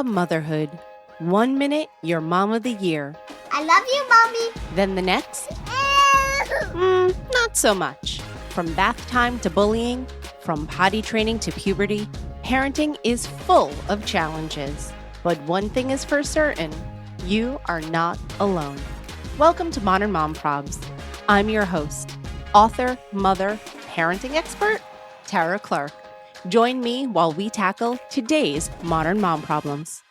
Motherhood. 1 minute, you're mom of the year. I love you, Mommy. Then the next, not so much. From bath time to bullying, from potty training to puberty, parenting is full of challenges. But one thing is for certain, you are not alone. Welcome to Modern Mom Probs. I'm your host, author, mother, parenting expert, Tara Clark. Join me while we tackle today's modern mom problems.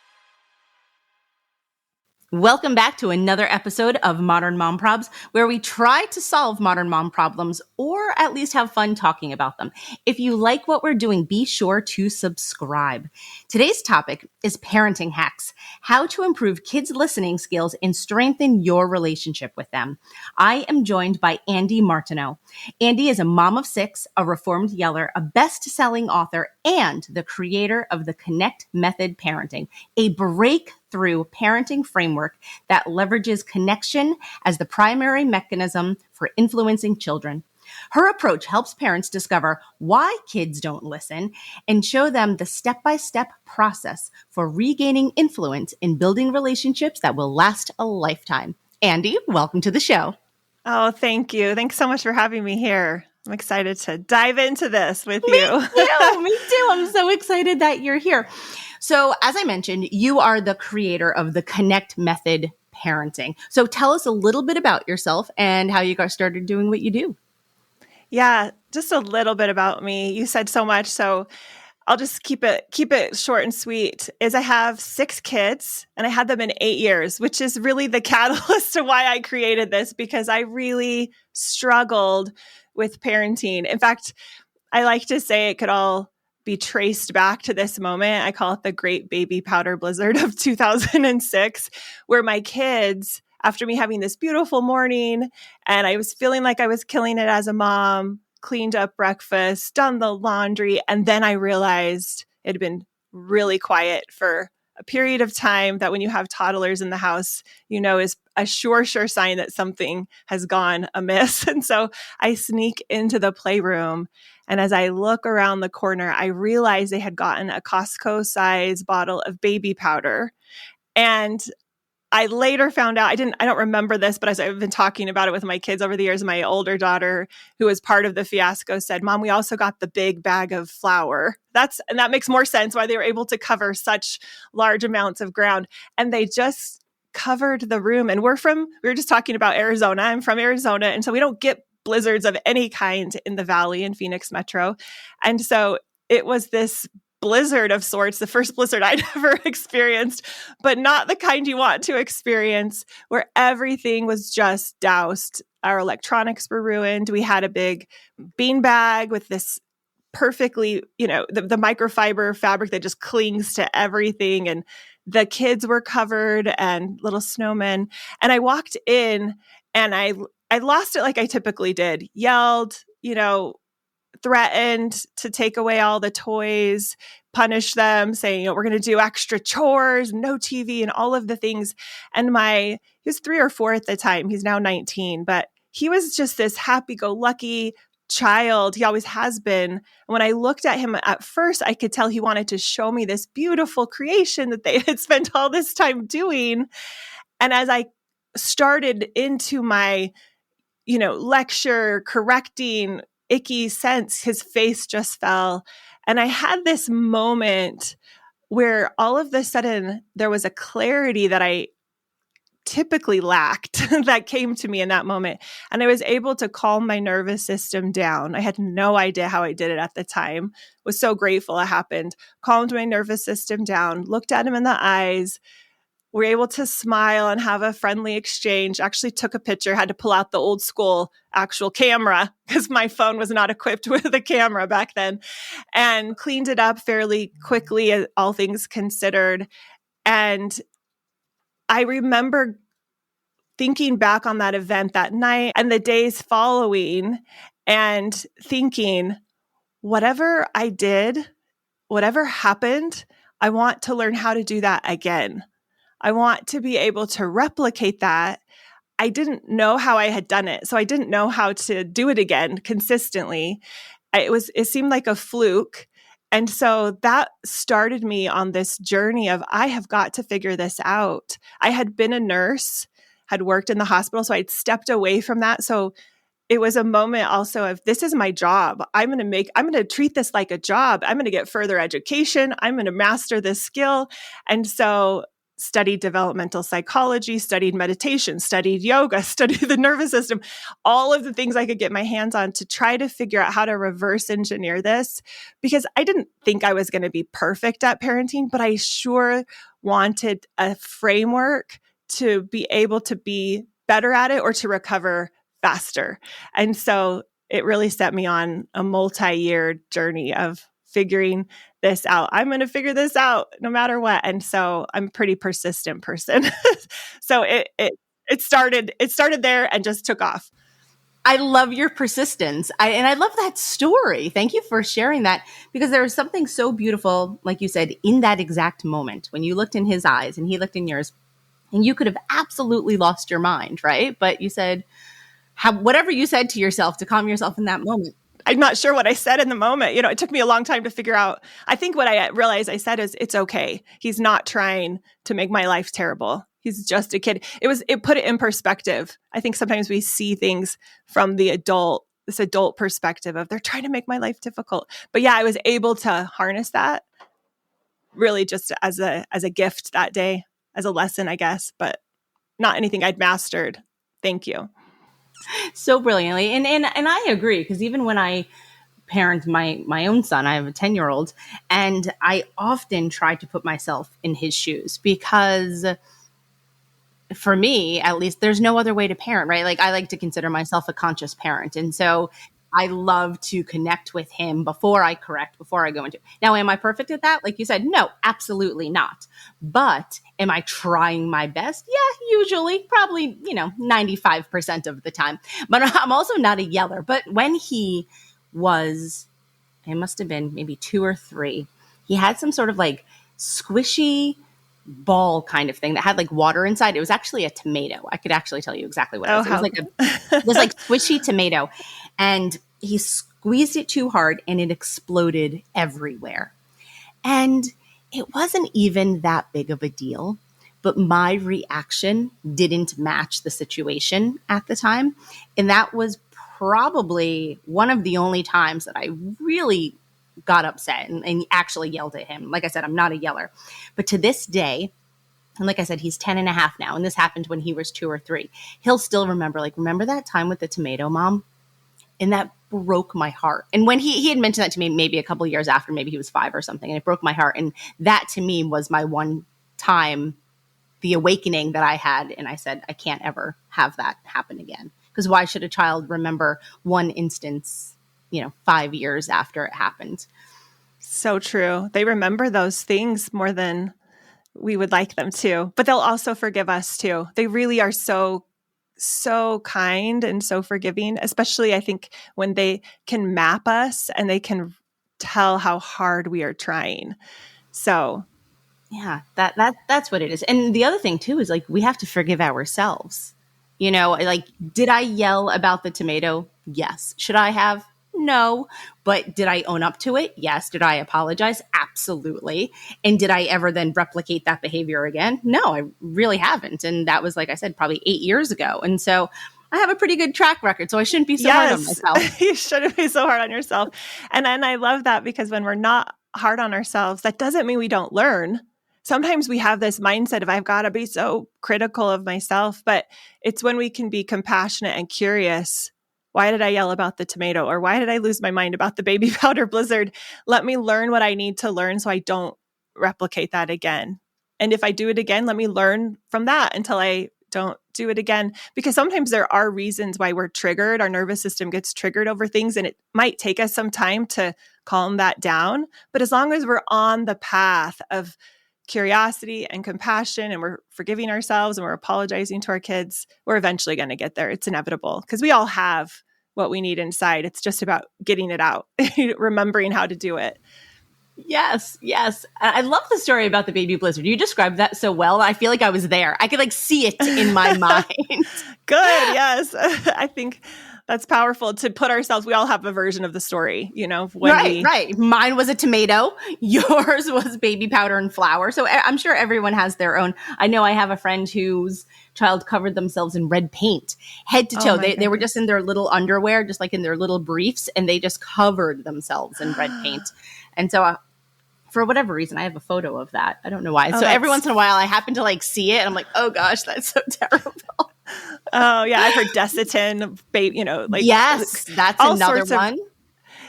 Welcome back to another episode of Modern Mom Probs, where we try to solve modern mom problems or at least have fun talking about them. If you like what we're doing, be sure to subscribe. Today's topic is parenting hacks, how to improve kids' listening skills and strengthen your relationship with them. I am joined by Andee Martineau. Andee is a mom of 6, a reformed yeller, a best-selling author, and the creator of the Connect Method Parenting, a breakthrough parenting framework that leverages connection as the primary mechanism for influencing children. Her approach helps parents discover why kids don't listen and show them the step-by-step process for regaining influence in building relationships that will last a lifetime. Andee, welcome to the show. Oh, thank you. Thanks so much for having me here. I'm excited to dive into this with you. Me too. I'm so excited that you're here. So as I mentioned, you are the creator of the Connect Method Parenting. So tell us a little bit about yourself and how you got started doing what you do. Yeah, just a little bit about me. You said so much, so I'll just keep it short and sweet. Is I have 6 kids and I had them in 8 years, which is really the catalyst to why I created this, because I really struggled with parenting. In fact, I like to say it could all be traced back to this moment. I call it the Great Baby Powder Blizzard of 2006, where my kids, after me having this beautiful morning and I was feeling like I was killing it as a mom, cleaned up breakfast, done the laundry, and then I realized it had been really quiet for a period of time that when you have toddlers in the house, you know, is a sure sign that something has gone amiss. And so I sneak into the playroom, and as I look around the corner, I realize they had gotten a Costco size bottle of baby powder. And I later found out, I don't remember this, but as I've been talking about it with my kids over the years, my older daughter, who was part of the fiasco, said, "Mom, we also got the big bag of flour." And that makes more sense why they were able to cover such large amounts of ground. And they just covered the room. And we were just talking about Arizona. I'm from Arizona. And so we don't get blizzards of any kind in the Valley in Phoenix Metro. And so it was this blizzard of sorts, the first blizzard I'd ever experienced, but not the kind you want to experience, where everything was just doused. Our electronics were ruined. We had a big bean bag with this perfectly, the microfiber fabric that just clings to everything. And the kids were covered and little snowmen. And I walked in and I lost it like I typically did, yelled, threatened to take away all the toys, punish them, saying, we're going to do extra chores, no TV, and all of the things. And he was 3 or 4 at the time. He's now 19, but he was just this happy-go-lucky child. He always has been. And when I looked at him at first, I could tell he wanted to show me this beautiful creation that they had spent all this time doing. And as I started into my, lecture correcting icky sense, his face just fell. And I had this moment where all of a sudden there was a clarity that I typically lacked that came to me in that moment. And I was able to calm my nervous system down. I had no idea how I did it at the time. Was so grateful it happened. Calmed my nervous system down, looked at him in the eyes. We're able to smile and have a friendly exchange. Actually took a picture, had to pull out the old school actual camera because my phone was not equipped with a camera back then, and cleaned it up fairly quickly, all things considered. And I remember thinking back on that event that night and the days following and thinking, whatever I did, whatever happened, I want to learn how to do that again. I want to be able to replicate that. I didn't know how I had done it, so I didn't know how to do it again consistently. It seemed like a fluke. And so that started me on this journey of, I have got to figure this out. I had been a nurse, had worked in the hospital, so I'd stepped away from that. So it was a moment also of, this is my job. I'm going to treat this like a job. I'm going to get further education. I'm going to master this skill. And so studied developmental psychology, studied meditation, studied yoga, studied the nervous system, all of the things I could get my hands on to try to figure out how to reverse engineer this, because I didn't think I was going to be perfect at parenting, but I sure wanted a framework to be able to be better at it or to recover faster. And so it really set me on a multi-year journey of figuring this out. I'm going to figure this out no matter what. And so I'm a pretty persistent person. So it started there and just took off. I love your persistence. I love that story. Thank you for sharing that, because there was something so beautiful, like you said, in that exact moment when you looked in his eyes and he looked in yours, and you could have absolutely lost your mind, right? But you said, whatever you said to yourself to calm yourself in that moment. I'm not sure what I said in the moment. It took me a long time to figure out. I think what I realized I said is, it's okay. He's not trying to make my life terrible. He's just a kid. It put it in perspective. I think sometimes we see things from this adult perspective of, they're trying to make my life difficult. But yeah, I was able to harness that really just as a gift that day, as a lesson, I guess, but not anything I'd mastered. Thank you. So brilliantly. And I agree, because even when I parent my own son, I have a 10-year-old, and I often try to put myself in his shoes, because for me, at least, there's no other way to parent, right? Like, I like to consider myself a conscious parent. And so I love to connect with him before I correct, before I go into. Now, am I perfect at that? Like you said, no, absolutely not. But am I trying my best? Yeah, usually, probably, 95% of the time. But I'm also not a yeller. But when it must have been maybe 2 or 3, he had some sort of like squishy ball kind of thing that had like water inside. It was actually a tomato. I could actually tell you exactly what it was. It was like this like squishy tomato, and he squeezed it too hard and it exploded everywhere. And it wasn't even that big of a deal, but my reaction didn't match the situation at the time. And that was probably one of the only times that I really got upset and actually yelled at him. Like I said, I'm not a yeller. But to this day, and like I said, he's 10 and a half now, and this happened when he was 2 or 3. He'll still remember that time with the tomato, Mom? And that broke my heart. And when he had mentioned that to me maybe a couple of years after, maybe he was 5 or something, and it broke my heart. And that to me was my one time, the awakening that I had. And I said, I can't ever have that happen again. Because why should a child remember one instance 5 years after it happened? So true. They remember those things more than we would like them to, but they'll also forgive us too. They really are so kind and so forgiving, especially I think when they can map us and they can tell how hard we are trying. So yeah, that's what it is. And the other thing too is, like, we have to forgive ourselves. Like, did I yell about the tomato? Yes. Should I have? No. But did I own up to it? Yes. Did I apologize? Absolutely. And did I ever then replicate that behavior again? No, I really haven't. And that was, like I said, probably 8 years ago. And so I have a pretty good track record, so I shouldn't be so hard on myself. You shouldn't be so hard on yourself. And I love that, because when we're not hard on ourselves, that doesn't mean we don't learn. Sometimes we have this mindset of, I've got to be so critical of myself, but it's when we can be compassionate and curious. Why did I yell about the tomato? Or why did I lose my mind about the baby powder blizzard? Let me learn what I need to learn so I don't replicate that again. And if I do it again, let me learn from that until I don't do it again. Because sometimes there are reasons why we're triggered. Our nervous system gets triggered over things, and it might take us some time to calm that down. But as long as we're on the path of curiosity and compassion, and we're forgiving ourselves and we're apologizing to our kids, we're eventually going to get there. It's inevitable, because we all have what we need inside. It's just about getting it out, remembering how to do it. Yes. I love the story about the baby blizzard. You described that so well. I feel like I was there. I could see it in my mind. Good. Yes. I think That's powerful to put ourselves, we all have a version of the story, Right. Mine was a tomato. Yours was baby powder and flour. So I'm sure everyone has their own. I know I have a friend whose child covered themselves in red paint, head to toe. They were just in their little underwear, just like in their little briefs, and they just covered themselves in red paint. And so for whatever reason, I have a photo of that. I don't know why. So every once in a while, I happen to see it, and I'm like, oh gosh, that's so terrible. Oh yeah, I've heard Desitin, yes, that's another one.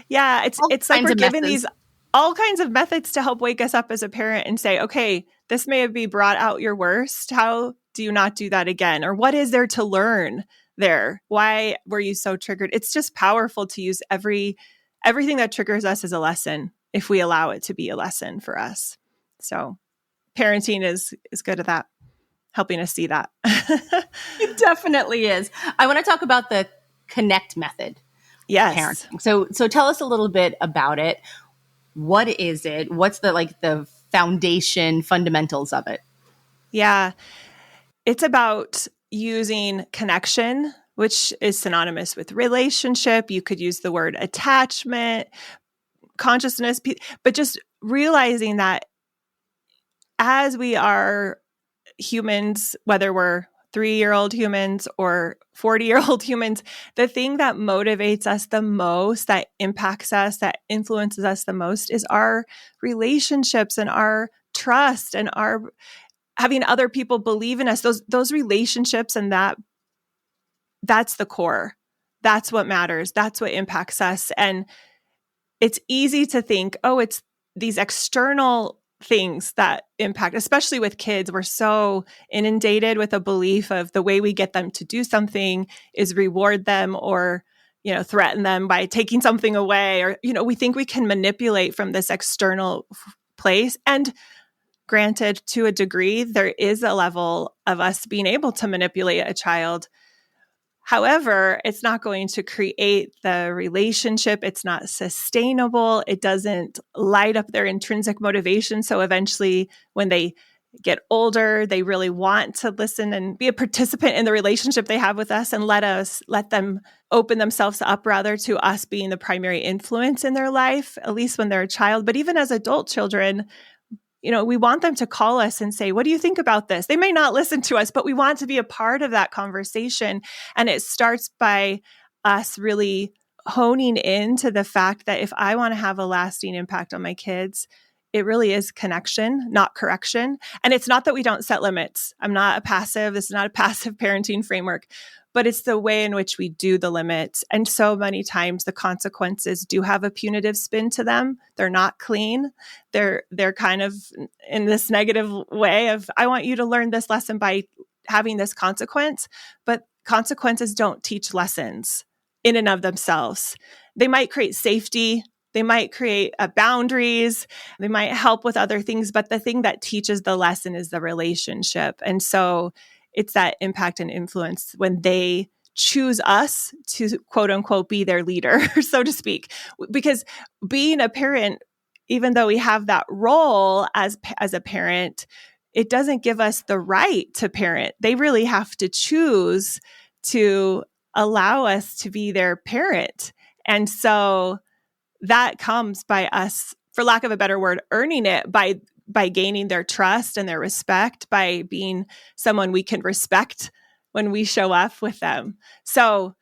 Yeah, it's like we're given these all kinds of methods to help wake us up as a parent and say, okay, this may have brought out your worst. How do you not do that again? Or what is there to learn there? Why were you so triggered? It's just powerful to use everything that triggers us as a lesson if we allow it to be a lesson for us. So parenting is good at that, helping us see that. It definitely is. I want to talk about the connect method. Yes. Parenting. So tell us a little bit about it. What is it? What's the foundation fundamentals of it? Yeah. It's about using connection, which is synonymous with relationship. You could use the word attachment, consciousness, but just realizing that as we are humans, whether we're 3-year-old humans or 40-year-old humans, the thing that motivates us the most, that impacts us, that influences us the most is our relationships and our trust and our having other people believe in us. Those relationships and that's the core. That's what matters. That's what impacts us. And it's easy to think, oh, it's these external things that impact, especially with kids. We're so inundated with a belief of the way we get them to do something is reward them or, threaten them by taking something away. Or, we think we can manipulate from this external place. And granted, to a degree, there is a level of us being able to manipulate a child. However, it's not going to create the relationship. It's not sustainable. It doesn't light up their intrinsic motivation. So eventually, when they get older, they really want to listen and be a participant in the relationship they have with us and let them open themselves up rather to us being the primary influence in their life, at least when they're a child. But even as adult children, we want them to call us and say, what do you think about this? They may not listen to us, but we want to be a part of that conversation. And it starts by us really honing into the fact that if I want to have a lasting impact on my kids, it really is connection, not correction. And it's not that we don't set limits. This is not a passive parenting framework, but it's the way in which we do the limits. And so many times the consequences do have a punitive spin to them. They're not clean. They're kind of in this negative way of, I want you to learn this lesson by having this consequence, but consequences don't teach lessons in and of themselves. They might create safety. They might create boundaries. They might help with other things, but the thing that teaches the lesson is the relationship. And so it's that impact and influence when they choose us to quote unquote be their leader, so to speak. Because being a parent, even though we have that role as a parent, it doesn't give us the right to parent. They really have to choose to allow us to be their parent. And so that comes by us, for lack of a better word, earning it by gaining their trust and their respect, by being someone we can respect when we show up with them. So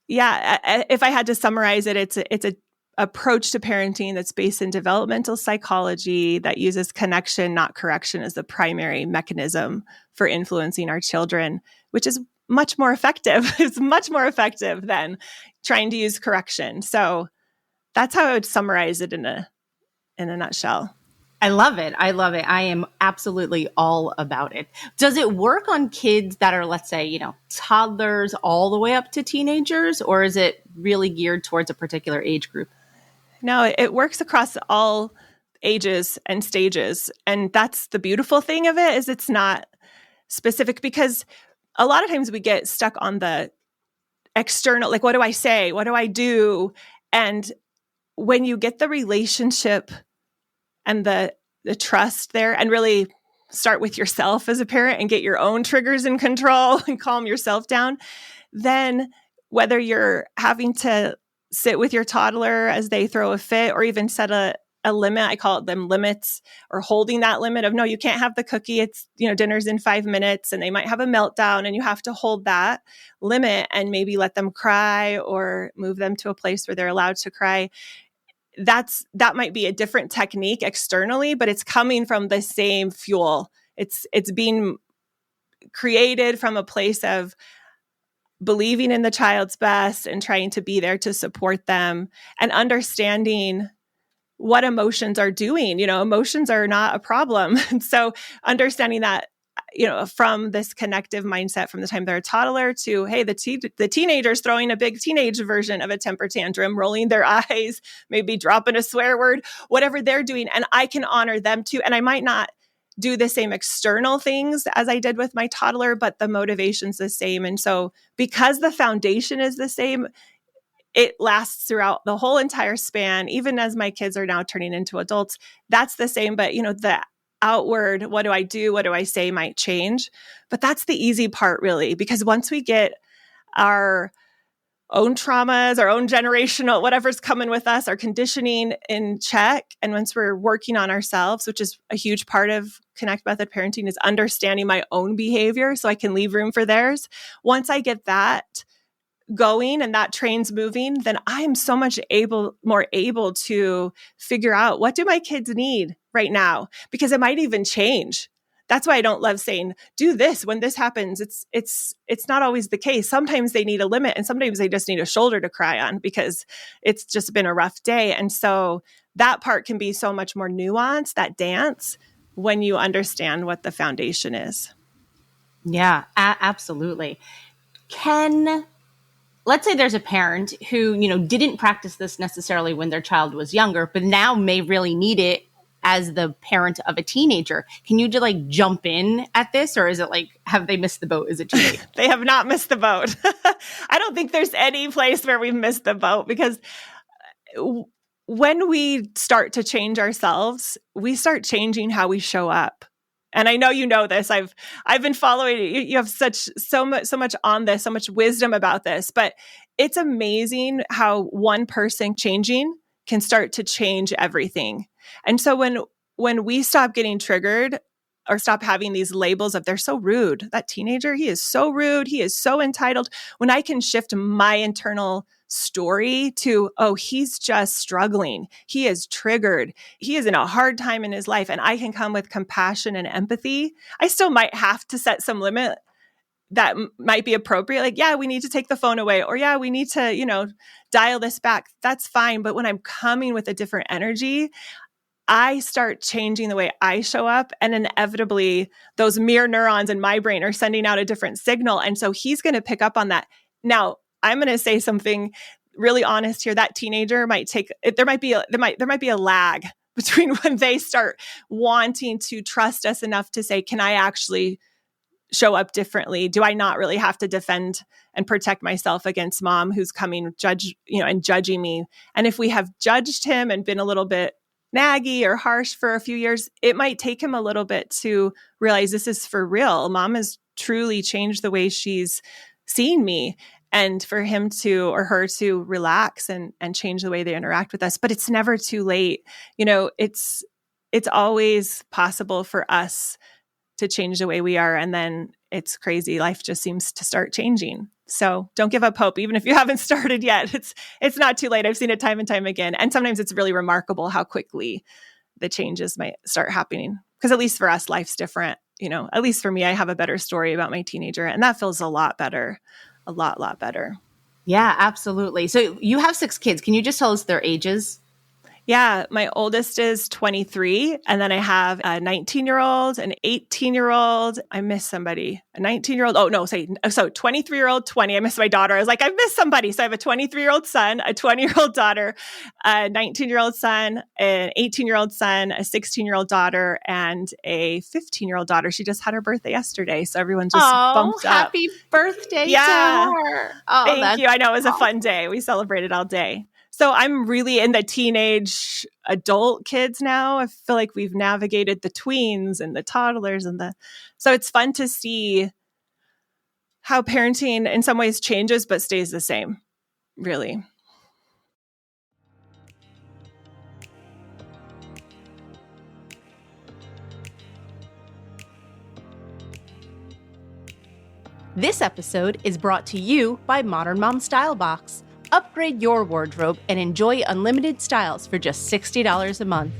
yeah, if I had to summarize it, it's a approach to parenting that's based in developmental psychology that uses connection, not correction, as the primary mechanism for influencing our children, which is much more effective. It's much more effective than trying to use correction. So that's how I would summarize it in a nutshell. I love it. I am absolutely all about it. Does it work on kids that are, let's say, toddlers all the way up to teenagers, or is it really geared towards a particular age group? No, it works across all ages and stages. And that's the beautiful thing of it, is it's not specific, because a lot of times we get stuck on the external, like, what do I say? What do I do? And when you get the relationship and the trust there, and really start with yourself as a parent and get your own triggers in control and calm yourself down, then whether you're having to sit with your toddler as they throw a fit or even set a limit, I call them limits, or holding that limit of, no, you can't have the cookie. It's, dinner's in 5 minutes, and they might have a meltdown, and you have to hold that limit and maybe let them cry or move them to a place where they're allowed to cry. That might be a different technique externally, but it's coming from the same fuel. It's being created from a place of believing in the child's best and trying to be there to support them and understanding what emotions are doing. Emotions are not a problem. And so understanding that, from this connective mindset from the time they're a toddler to, hey, the teenager's throwing a big teenage version of a temper tantrum, rolling their eyes, maybe dropping a swear word, whatever they're doing. And I can honor them too. And I might not do the same external things as I did with my toddler, but the motivation's the same. And so because the foundation is the same, it lasts throughout the whole entire span, even as my kids are now turning into adults. That's the same, but the outward, what do I do? What do I say might change. But that's the easy part, really, because once we get our own traumas, our own generational, whatever's coming with us, our conditioning in check, and once we're working on ourselves, which is a huge part of Connect Method parenting, is understanding my own behavior so I can leave room for theirs. Once I get that going and that train's moving, then I'm so much more able to figure out, what do my kids need right now? Because it might even change. That's why I don't love saying, do this when this happens. It's not always the case. Sometimes they need a limit, and sometimes they just need a shoulder to cry on because it's just been a rough day. And so that part can be so much more nuanced, that dance, when you understand what the foundation is. Yeah, absolutely. Let's say there's a parent who, didn't practice this necessarily when their child was younger, but now may really need it as the parent of a teenager. Can you just jump in at this, or is it have they missed the boat? Is it too late? They have not missed the boat. I don't think there's any place where we've missed the boat, because when we start to change ourselves, we start changing how we show up. And I know you know this. I've been following you. You have so much on this, so much wisdom about this. But it's amazing how one person changing can start to change everything. And so when we stop getting triggered or stop having these labels of, they're so rude, that teenager, he is so rude, he is so entitled. When I can shift my internal story to, oh, he's just struggling, he is triggered, he is in a hard time in his life, and I can come with compassion and empathy. I still might have to set some limit that might be appropriate. Yeah, we need to take the phone away, or yeah, we need to, dial this back. That's fine. But when I'm coming with a different energy, I start changing the way I show up, and inevitably those mirror neurons in my brain are sending out a different signal. And so he's going to pick up on that. Now, I'm going to say something really honest here. That teenager might there might be a lag between when they start wanting to trust us enough to say, can I actually show up differently? Do I not really have to defend and protect myself against mom who's coming and judging me? And if we have judged him and been a little bit naggy or harsh for a few years, it might take him a little bit to realize this is for real. Mom has truly changed the way she's seeing me, and for him to, or her to, relax and change the way they interact with us. But it's never too late. It's always possible for us to change the way we are. And then it's crazy. Life just seems to start changing. So don't give up hope, even if you haven't started yet. It's not too late. I've seen it time and time again. And sometimes it's really remarkable how quickly the changes might start happening. Because at least for us, life's different. At least for me, I have a better story about my teenager, and that feels a lot better. A lot better. Yeah, absolutely. So you have 6 kids. Can you just tell us their ages? Yeah, my oldest is 23, and then I have a 19-year-old, an 18-year-old. I missed somebody. A 19-year-old. Oh, no, so 23-year-old, 20. I missed my daughter. I was like, I missed somebody. So I have a 23-year-old son, a 20-year-old daughter, a 19-year-old son, an 18-year-old son, a 16-year-old daughter, and a 15-year-old daughter. She just had her birthday yesterday, so everyone just bumped up. Happy birthday to her. Oh, thank you. I know it was a fun day. We celebrated all day. So I'm really in the teenage adult kids now. I feel like we've navigated the tweens and the toddlers so it's fun to see how parenting in some ways changes but stays the same, really. This episode is brought to you by Modern Mom Style Box. Upgrade your wardrobe and enjoy unlimited styles for just $60 a month.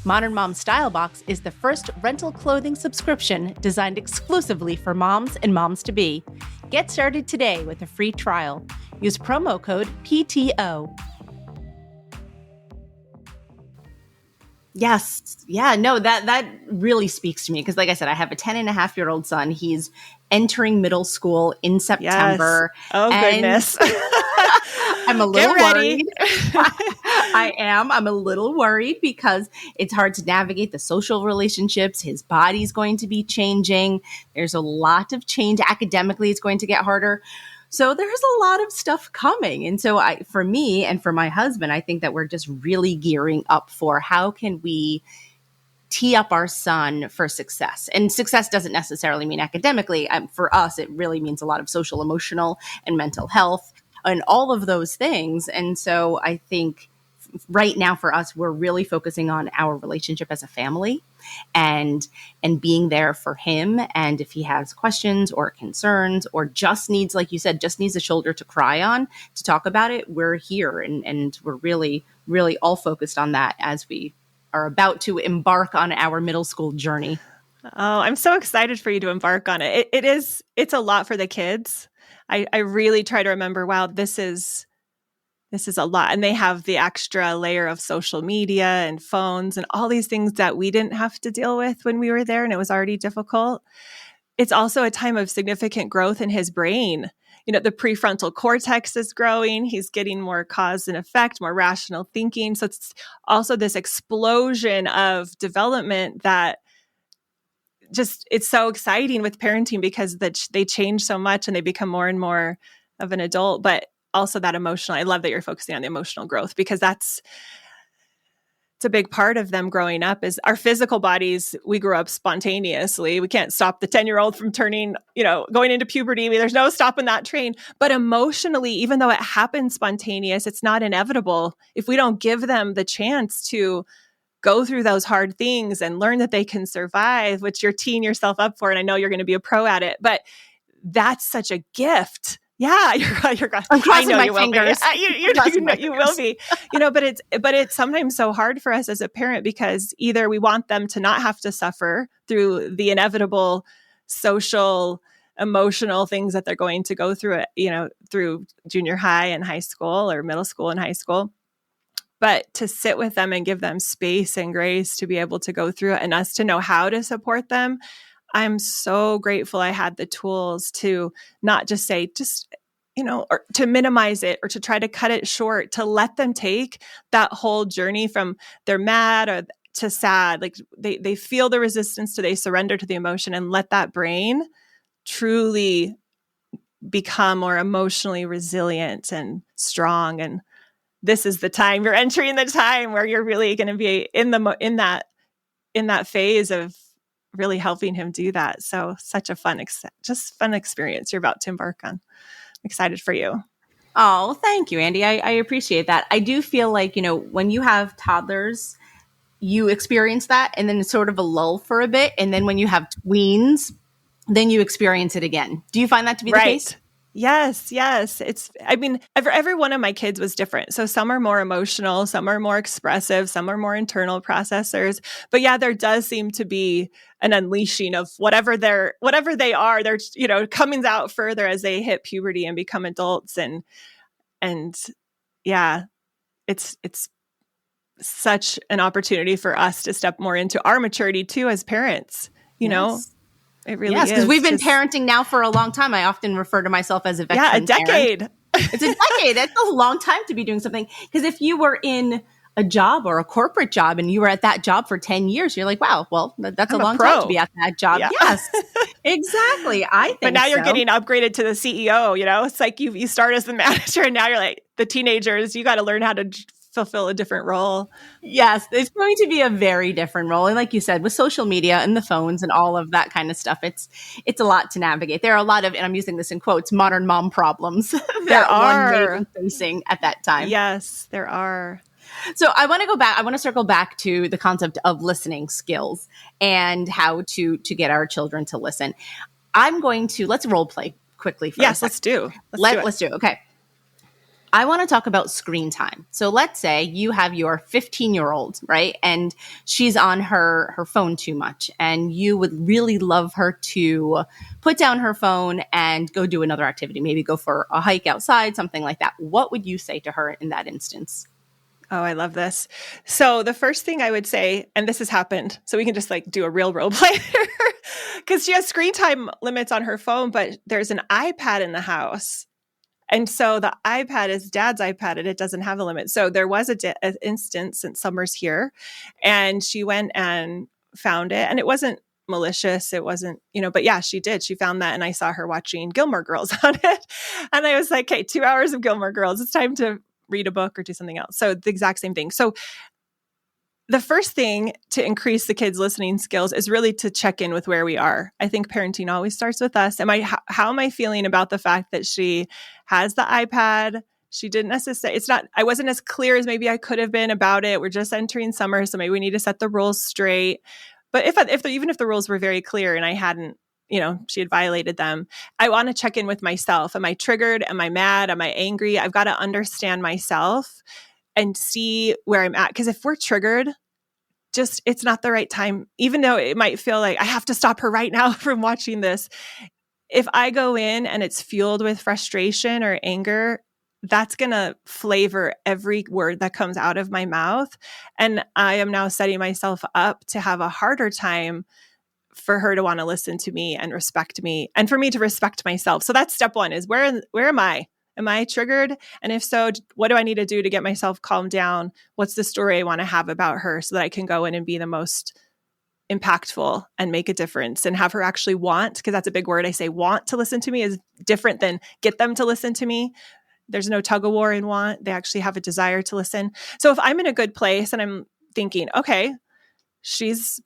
Modern Mom Style Box is the first rental clothing subscription designed exclusively for moms and moms-to-be. Get started today with a free trial. Use promo code PTO. Yes. Yeah, no, that really speaks to me because like I said, I have a 10-and-a-half-year-old son. He's entering middle school in September. Yes. Oh, goodness. I'm a little worried. I am. I'm a little worried because it's hard to navigate the social relationships. His body's going to be changing. There's a lot of change. Academically, it's going to get harder. So there's a lot of stuff coming. And so for me and for my husband, I think that we're just really gearing up for how can we tee up our son for success. And success doesn't necessarily mean academically. For us, it really means a lot of social, emotional, and mental health and all of those things. And so I think right now for us, we're really focusing on our relationship as a family and being there for him. And if he has questions or concerns or just needs, like you said, just needs a shoulder to cry on, to talk about it, we're here. And we're really, really all focused on that as we are about to embark on our middle school journey. Oh, I'm so excited for you to embark on it. It's a lot for the kids. I really try to remember, wow, this is a lot. And they have the extra layer of social media and phones and all these things that we didn't have to deal with when we were there. And it was already difficult. It's also a time of significant growth in his brain. You know, the prefrontal cortex is growing. He's getting more cause and effect, more rational thinking. So it's also this explosion of development that just, it's so exciting with parenting because they change so much and they become more and more of an adult, but also that emotional. I love that you're focusing on the emotional growth because it's a big part of them growing up is our physical bodies. We grew up spontaneously. We can't stop the 10-year-old from turning, going into puberty. There's no stopping that train. But emotionally, even though it happens spontaneous, it's not inevitable. If we don't give them the chance to go through those hard things and learn that they can survive, which you're teeing yourself up for. And I know you're going to be a pro at it, but that's such a gift. Yeah, you're I'm crossing my fingers. You will be. But it's sometimes so hard for us as a parent because either we want them to not have to suffer through the inevitable social, emotional things that they're going to go through, through junior high and high school or middle school and high school. But to sit with them and give them space and grace to be able to go through it and us to know how to support them. I'm so grateful I had the tools to not just say, or to minimize it or to try to cut it short, to let them take that whole journey from they're mad or to sad. Like they feel the resistance to they surrender to the emotion and let that brain truly become more emotionally resilient and strong. And this is the time you're entering the time where you're really going to be in that phase of really helping him do that. So such a fun experience you're about to embark on. I'm excited for you. Oh, thank you, Andee. I appreciate that. I do feel like, when you have toddlers, you experience that and then it's sort of a lull for a bit. And then when you have tweens, then you experience it again. Do you find that to be the case? Yes. Every one of my kids was different. So some are more emotional, some are more expressive, some are more internal processors. But yeah, there does seem to be an unleashing of whatever they are. They're, coming out further as they hit puberty and become adults. And yeah, it's such an opportunity for us to step more into our maturity too as parents, Yes. It really is. Because we've been parenting now for a long time. I often refer to myself as a veteran a decade. Parent. It's a decade. That's a long time to be doing something. Because if you were in a job or a corporate job and you were at that job for 10 years, you're like, wow, well, that's a long time to be at that job. Yeah. Yes, exactly. I think But now you're getting upgraded to the CEO, It's like you start as the manager and now you're like the teenagers, you got to learn how to fulfill a different role. Yes, it's going to be a very different role. And like you said, with social media and the phones and all of that kind of stuff, it's a lot to navigate. There are a lot of, and I'm using this in quotes, modern mom problems There that one may are. be facing at that time. Yes, there are. So I want to go back. I want to circle back to the concept of listening skills and how to get our children to listen. Let's role play quickly. Yes, let's do. Let's do it. Okay. I want to talk about screen time. So let's say you have your 15-year-old, right? And she's on her phone too much, and you would really love her to put down her phone and go do another activity, maybe go for a hike outside, something like that. What would you say to her in that instance? Oh, I love this. So the first thing I would say, and this has happened, so we can just like do a real role play because she has screen time limits on her phone, but there's an iPad in the house. And so the iPad is Dad's iPad and it doesn't have a limit. So there was an instance since summer's here, and she went and found it, and it wasn't malicious. It wasn't, but yeah, she did. She found that, and I saw her watching Gilmore Girls on it. And I was like, okay, 2 hours of Gilmore Girls. It's time to read a book or do something else. So the exact same thing. So the first thing to increase the kids' listening skills is really to check in with where we are. I think parenting always starts with us. How am I feeling about the fact that she has the iPad? She didn't necessarily, I wasn't as clear as maybe I could have been about it. We're just entering summer, so maybe we need to set the rules straight. But even if the rules were very clear and I hadn't, she had violated them, I want to check in with myself. Am I triggered? Am I mad? Am I angry? I've got to understand myself and see where I'm at. Because if we're triggered, it's not the right time, even though it might feel like I have to stop her right now from watching this. If I go in and it's fueled with frustration or anger, that's going to flavor every word that comes out of my mouth. And I am now setting myself up to have a harder time for her to want to listen to me and respect me, and for me to respect myself. So that's step one, is where am I? Am I triggered? And if so, what do I need to do to get myself calmed down? What's the story I want to have about her so that I can go in and be the most impactful and make a difference and have her actually want, because that's a big word. I say want to listen to me is different than get them to listen to me. There's no tug of war in want. They actually have a desire to listen. So if I'm in a good place and I'm thinking, okay, she's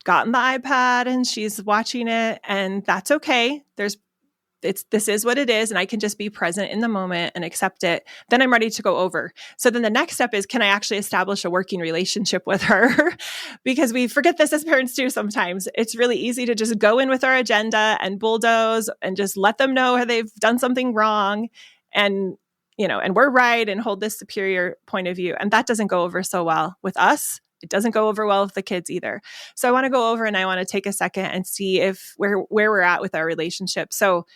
gotten the iPad and she's watching it, and that's okay. This is what it is, and I can just be present in the moment and accept it. Then I'm ready to go over. So then the next step is, can I actually establish a working relationship with her? Because we forget this as parents too sometimes. It's really easy to just go in with our agenda and bulldoze and just let them know they've done something wrong, and we're right, and hold this superior point of view. And that doesn't go over so well with us. It doesn't go over well with the kids either. So I want to go over and I want to take a second and see if where we're at with our relationship. So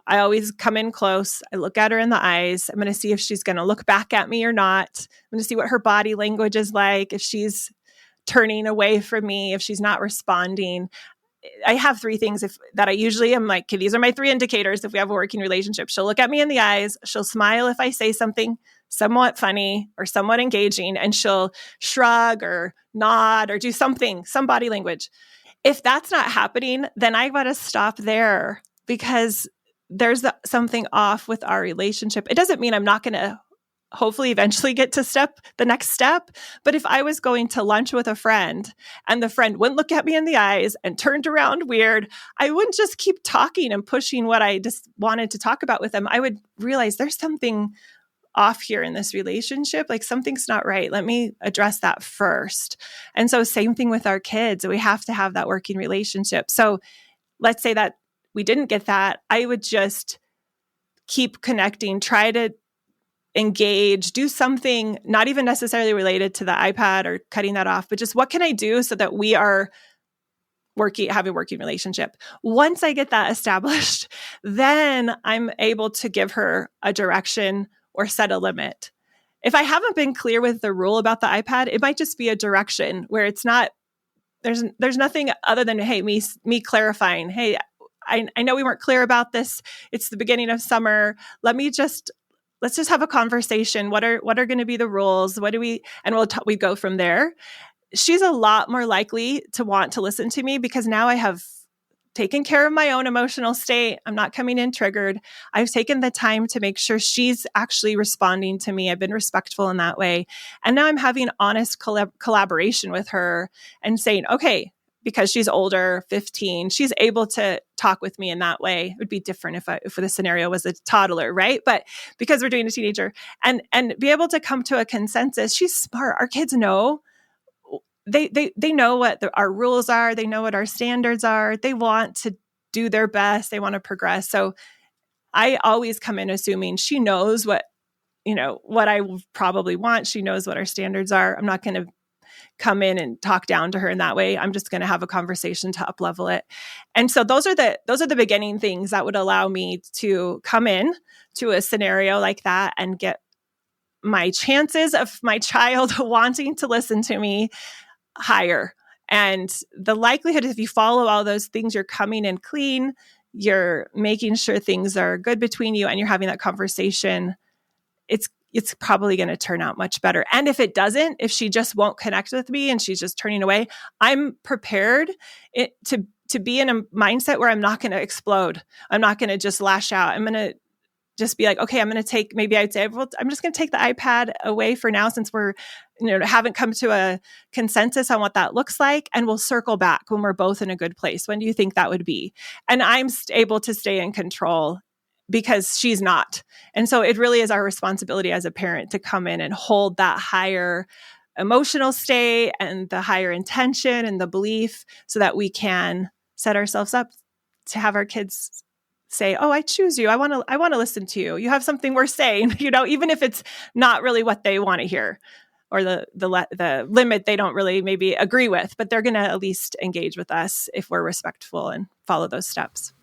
I always come in close. I look at her in the eyes. I'm going to see if she's going to look back at me or not. I'm going to see what her body language is like, if she's turning away from me, if she's not responding. I have three things that I usually am like, okay, these are my three indicators if we have a working relationship. She'll look at me in the eyes. She'll smile if I say something somewhat funny or somewhat engaging, and she'll shrug or nod or do something, some body language. If that's not happening, then I got to stop there, because there's something off with our relationship. It doesn't mean I'm not going to hopefully eventually get to the next step. But if I was going to lunch with a friend and the friend wouldn't look at me in the eyes and turned around weird, I wouldn't just keep talking and pushing what I just wanted to talk about with them. I would realize there's something off here in this relationship. Like, something's not right. Let me address that first. And so same thing with our kids. We have to have that working relationship. So let's say that we didn't get that. I would just keep connecting, try to engage, do something not even necessarily related to the iPad or cutting that off, but just what can I do so that we are have a working relationship. Once I get that established, then I'm able to give her a direction or set a limit. If I haven't been clear with the rule about the iPad, it might just be a direction where it's not, there's nothing other than, hey, me clarifying, hey, I know we weren't clear about this. It's the beginning of summer. Let's just have a conversation. What are going to be the rules? And we go from there. She's a lot more likely to want to listen to me because now I have taken care of my own emotional state. I'm not coming in triggered. I've taken the time to make sure she's actually responding to me. I've been respectful in that way. And now I'm having honest collaboration with her and saying, okay, because she's older, 15, she's able to talk with me in that way. It would be different if the scenario was a toddler, right? But because we're doing a teenager and be able to come to a consensus, she's smart. Our kids know. They know what our rules are. They know what our standards are. They want to do their best. They want to progress. So I always come in assuming she knows what I probably want. She knows what our standards are. I'm not going to come in and talk down to her in that way. I'm just going to have a conversation to up level it. And so those are the beginning things that would allow me to come in to a scenario like that and get my chances of my child wanting to listen to me higher. And the likelihood, if you follow all those things, you're coming in clean, you're making sure things are good between you, and you're having that conversation, it's probably going to turn out much better. And if it doesn't, if she just won't connect with me and she's just turning away, I'm prepared to be in a mindset where I'm not going to explode. I'm not going to just lash out. I'm going to just be like, okay, I'm going to take, maybe I'd say, well, I'm just going to take the iPad away for now since we're, haven't come to a consensus on what that looks like. And we'll circle back when we're both in a good place. When do you think that would be? And I'm able to stay in control because she's not. And so it really is our responsibility as a parent to come in and hold that higher emotional state and the higher intention and the belief so that we can set ourselves up to have our kids say, oh, I choose you. I want to listen to you. You have something worth saying, even if it's not really what they want to hear or the limit they don't really maybe agree with, but they're going to at least engage with us if we're respectful and follow those steps.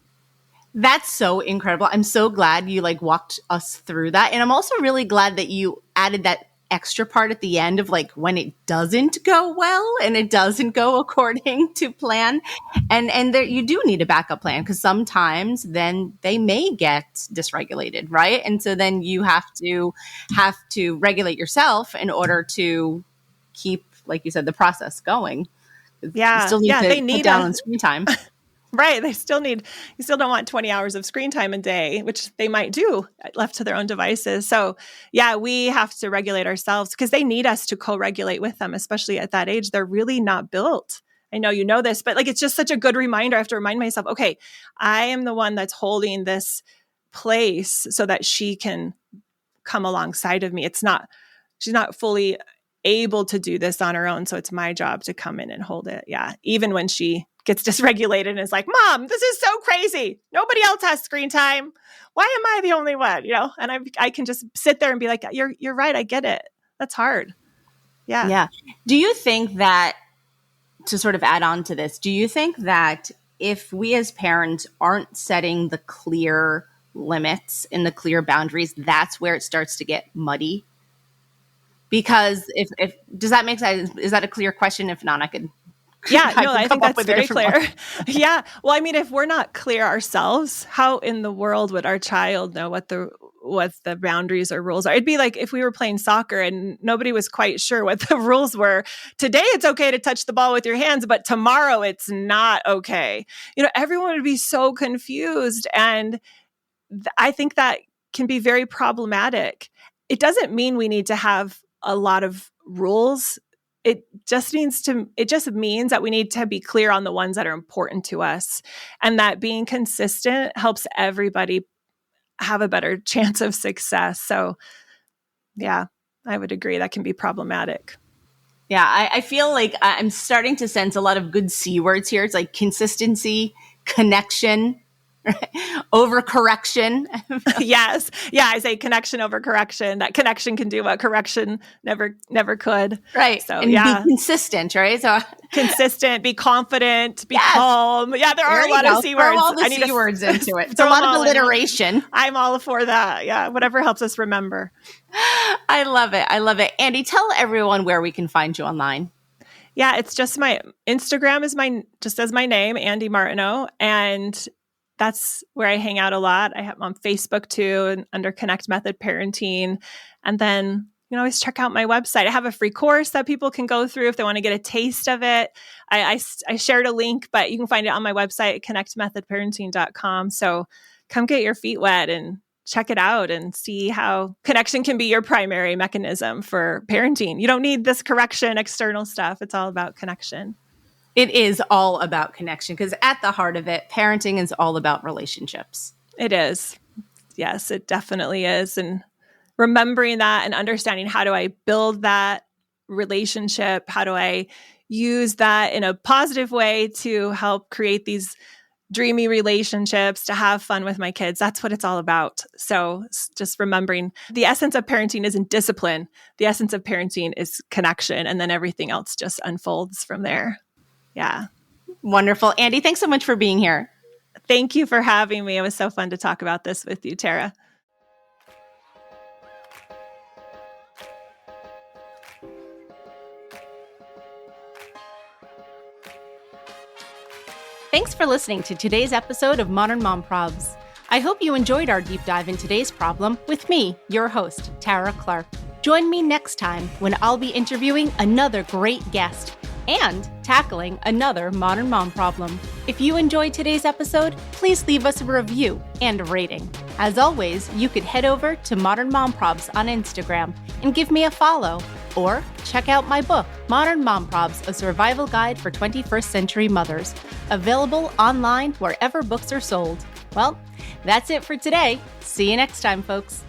That's so incredible. I'm so glad you walked us through that. And I'm also really glad that you added that extra part at the end of when it doesn't go well and it doesn't go according to plan. And there, you do need a backup plan because sometimes then they may get dysregulated, right? And so then you have to regulate yourself in order to keep, like you said, the process going. Yeah. You still need to they need cut down on screen time. Right. You still don't want 20 hours of screen time a day, which they might do left to their own devices. So yeah, we have to regulate ourselves because they need us to co-regulate with them, especially at that age. They're really not built. I know you know this, but it's just such a good reminder. I have to remind myself, okay, I am the one that's holding this place so that she can come alongside of me. She's not fully able to do this on her own. So it's my job to come in and hold it. Yeah. Even when she gets dysregulated and is like, Mom, this is so crazy. Nobody else has screen time. Why am I the only one? And I can just sit there and be like, you're right. I get it. That's hard. Yeah. Yeah. Do you think that, to sort of add on to this, do you think that if we as parents aren't setting the clear limits and the clear boundaries, that's where it starts to get muddy? Because if does that make sense? Is that a clear question? If not, I could. Yeah, no, I think that's very clear. Yeah. Well, I mean, if we're not clear ourselves, how in the world would our child know what the boundaries or rules are? It'd be like if we were playing soccer and nobody was quite sure what the rules were. Today, it's okay to touch the ball with your hands, but tomorrow it's not okay. Everyone would be so confused. And I think that can be very problematic. It doesn't mean we need to have a lot of rules. It just means that we need to be clear on the ones that are important to us, and that being consistent helps everybody have a better chance of success. So yeah, I would agree that can be problematic. Yeah, I feel like I'm starting to sense a lot of good C words here. It's like consistency, connection, overcorrection. Yes. Yeah, I say connection over correction. That connection can do what correction never could. Right. So and yeah. Be consistent, right? So consistent, be confident, be calm. Yeah, there are a lot of C words. Throw all the C words into it. It's a Throw lot them of all in. alliteration. I'm all for that. Yeah, whatever helps us remember. I love it. Andee, tell everyone where we can find you online. Yeah, it's just my Instagram is just as my name, Andee Martineau, and that's where I hang out a lot. I have on Facebook too, and under Connect Method Parenting. And then you can always check out my website. I have a free course that people can go through if they want to get a taste of it. I shared a link, but you can find it on my website, connectmethodparenting.com. So come get your feet wet and check it out and see how connection can be your primary mechanism for parenting. You don't need this correction, external stuff. It's all about connection. It is all about connection because at the heart of it, parenting is all about relationships. It is. Yes, it definitely is. And remembering that and understanding, how do I build that relationship? How do I use that in a positive way to help create these dreamy relationships, to have fun with my kids? That's what it's all about. So just remembering the essence of parenting isn't discipline. The essence of parenting is connection. And then everything else just unfolds from there. Yeah. Wonderful. Andee, thanks so much for being here. Thank you for having me. It was so fun to talk about this with you, Tara. Thanks for listening to today's episode of Modern Mom Probs. I hope you enjoyed our deep dive in today's problem with me, your host, Tara Clark. Join me next time when I'll be interviewing another great guest and tackling another modern mom problem. If you enjoyed today's episode, please leave us a review and a rating. As always, you could head over to Modern Mom Probs on Instagram and give me a follow, or check out my book, Modern Mom Probs, A Survival Guide for 21st Century Mothers, available online wherever books are sold. Well, that's it for today. See you next time, folks.